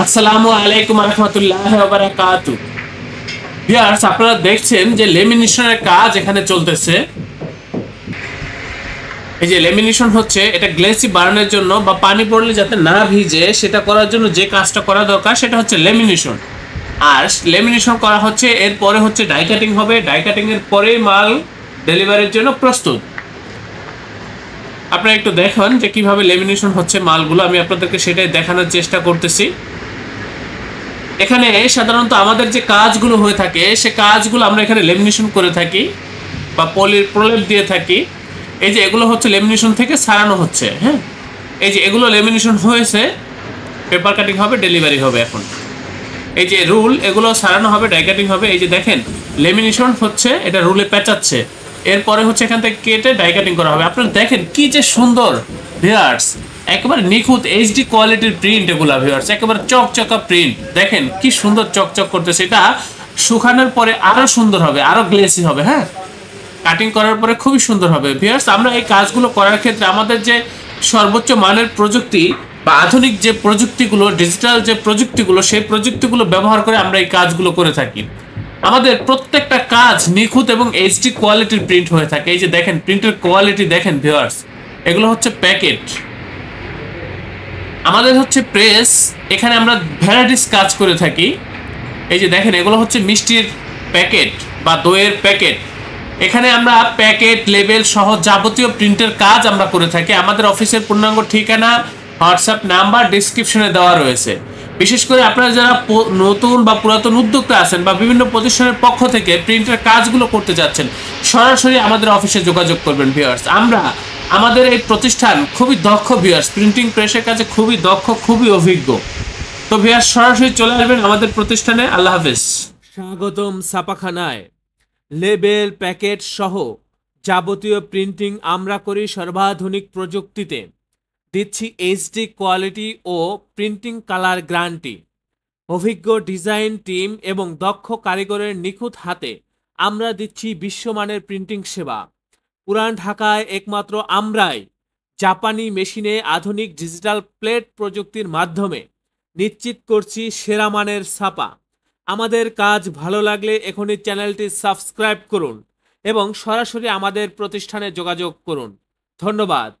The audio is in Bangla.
আসসালামু আলাইকুম রহমতুল্লাহ বারাকাতু। ভিউয়ার্স, আপনারা দেখছেন যে লেমিনেশনের কাজ এখানে চলতেছে। এই যে লেমিনেশন হচ্ছে, এটা গ্লেসি বানানোর জন্য বা পানি পড়লে যাতে না ভিজে সেটা করার জন্য যে কাজটা করা দরকার সেটা হচ্ছে লেমিনেশন। আর লেমিনেশন করা হচ্ছে, এরপরে হচ্ছে ডাই কাটিং হবে। ডাই কাটিং এর পরেই মাল ডেলিভারির জন্য প্রস্তুত। আপনারা একটু দেখুন যে কিভাবে লেমিনেশন হচ্ছে মালগুলো, আমি আপনাদেরকে সেটাই দেখানোর চেষ্টা করতেছি। এখানে সাধারণত আমাদের যে কাজগুলো হয়ে থাকে সে কাজগুলো আমরা এখানে লেমিনেশন করে থাকি বা পলির প্রলেপ দিয়ে থাকি। এই যে এগুলো হচ্ছে লেমিনেশন থেকে সারানো হচ্ছে। হ্যাঁ, এই যে এগুলো লেমিনেশন হয়েছে, পেপার কাটিং হবে, ডেলিভারি হবে। এখন এই যে রুল, এগুলো সারানো হবে, ডাই কাটিং হবে। এই যে দেখেন লেমিনেশন হচ্ছে, এটা রুলে পেঁচাচ্ছে, এরপরে হচ্ছে এখান থেকে কেটে ডাই কাটিং করা হবে। আপনারা দেখেন কি যে সুন্দর ভিউয়ার্স, একেবারে নিখুঁত এইচডি কোয়ালিটির প্রিন্ট এগুলা ভিউয়ার্স, একেবারে চকচকা প্রিন্ট। দেখেন কি সুন্দর চকচক করতেছে। এটা শুকানোর পরে আরো সুন্দর হবে, আরো গ্লেসি হবে। হ্যাঁ, কাটিং করার পরে খুবই সুন্দর হবে। ভিউয়ার্স, আমরা এই কাজগুলো করার ক্ষেত্রে আমাদের যে সর্বোচ্চ মানের প্রযুক্তি বা আধুনিক যে প্রযুক্তিগুলো, ডিজিটাল যে প্রযুক্তিগুলো, সেই প্রযুক্তিগুলো ব্যবহার করে আমরা এই কাজগুলো করে থাকি। আমাদের প্রত্যেকটা কাজ নিখুঁত এবং এইচডি কোয়ালিটির প্রিন্ট হয়ে থাকে। এই যে দেখেন প্রিন্টের কোয়ালিটি দেখেন ভিউয়ার্স, এগুলো হচ্ছে প্যাকেট। আমাদের হচ্ছে প্রেস, এখানে আমরা ভ্যারাইটিস কাজ করে থাকি। এই যে দেখেন এগুলো হচ্ছে মিষ্টির প্যাকেট বা দইয়ের প্যাকেট। এখানে আমরা প্যাকেট, লেবেল সহ যাবতীয় প্রিন্টের কাজ আমরা করে থাকি। আমাদের অফিসের পূর্ণাঙ্গ ঠিকানা, হোয়াটসঅ্যাপ নাম্বার ডিসক্রিপশনে দেওয়া রয়েছে। বিশেষ করে আপনারা যারা নতুন বা পুরাতন উদ্যোক্তা আছেন বা বিভিন্ন প্রতিষ্ঠানের পক্ষ থেকে প্রিন্টের কাজগুলো করতে যাচ্ছেন, সরাসরি আমাদের অফিসে যোগাযোগ করবেন ভিউয়ার্স। আমাদের এই প্রতিষ্ঠান খুবই দক্ষ ভিউয়ার্স, প্রিন্টিং প্রেসের কাজে খুবই দক্ষ, খুবই অভিজ্ঞ। তো ভিউয়ার্স, সরাসরি চলে আসবেন আমাদের প্রতিষ্ঠানে। আল্লাহ হাফেজ। স্বাগতম ছাপাখানায়। লেবেল, প্যাকেট সহ যাবতীয় প্রিন্টিং আমরা করি সর্বাধুনিক প্রযুক্তিতে। দিচ্ছি এইচডি কোয়ালিটি ও প্রিন্টিং কালার গ্যারান্টি। অভিজ্ঞ ডিজাইন টিম এবং দক্ষ কারিগরের নিখুঁত হাতে আমরা দিচ্ছি বিশ্বমানের প্রিন্টিং সেবা। পুরান ঢাকায় একমাত্র আমরাই জাপানি মেশিনে আধুনিক ডিজিটাল প্লেট প্রযুক্তির মাধ্যমে নিশ্চিত করছি সেরা মানের ছাপা। আমাদের কাজ ভালো লাগলে এখনই চ্যানেলটি সাবস্ক্রাইব করুন এবং সরাসরি আমাদের প্রতিষ্ঠানে যোগাযোগ করুন। ধন্যবাদ।